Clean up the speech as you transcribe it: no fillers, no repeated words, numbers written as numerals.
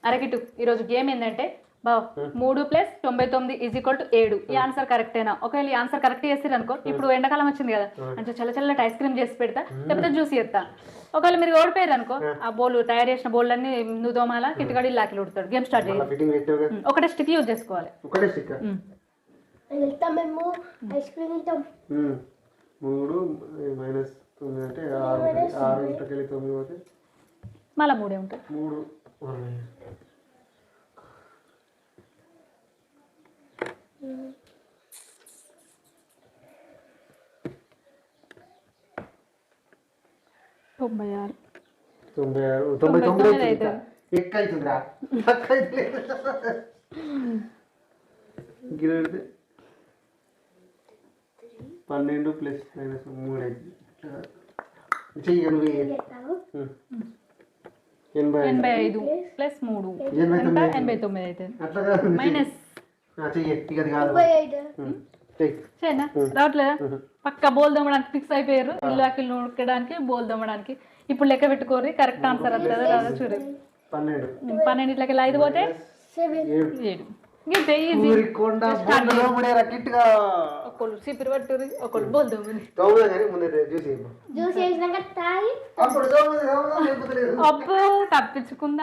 అరకిటు ఈరోజు గేమ్ ఏంటంటే బావ 3 + 99 = 7. ఈ ఆన్సర్ కరెక్టేనా? ఒకవేళ ఈ ఆన్సర్ కరెక్ట్ చేస్తారు అనుకో, ఇప్పుడు ఎండాకాలం వచ్చింది కదా, అంటే చల్ల చల్లటి ఐస్ క్రీమ్ చేసి పెడతా, లేకపోతే జ్యూస్ చేస్తా. ఒకవేళ మీరు ఓడిపోయారు అనుకో, ఆ బౌల్ తయారు చేసిన బౌల్ అన్ని నువ్వు దోమాల, కిట్టుగాడి లాకిలు ఉడతాడు. గేమ్ స్టార్ట్ చేయాలి. ఒకటే స్టిక్ యూజ్ చేసుకోవాలి. ఒకటే స్టిక్ మేము ఐస్ క్రీమ్ తింటాం. 3 - 9 అంటే 6 ఇంటికి 9 పోతే మళ్ళీ 3 ఉంటాయి. 3 96 99 ఎక్కైతుందిరా గిరడితే 12 + -3 అయితే చెయ్యి 85 + 3 ఎంత? 89 అయితే మైనస్ చెయ్యి ఇక అది కాదు చేయనా? రావట్లేదా? పక్క బోల్ దమ్మడానికి ఫిక్స్ అయిపోయారు. ఇల్లు అకిల్ ఉడకడానికి బోల్ దమ్మడానికి. ఇప్పుడు లెక్క పెట్టుకోరు, కరెక్ట్ ఆన్సర్ వస్తుందా రాదా చూడు. 12 ఇట్లకి 5 పోతే 7. ఇంతే ఈజీ. ఒకళ్ళు సిపిరి పట్టుర్రి, ఒకళ్ళు బోల్ దమ్మని. అబ్బో తప్పించుకుందా.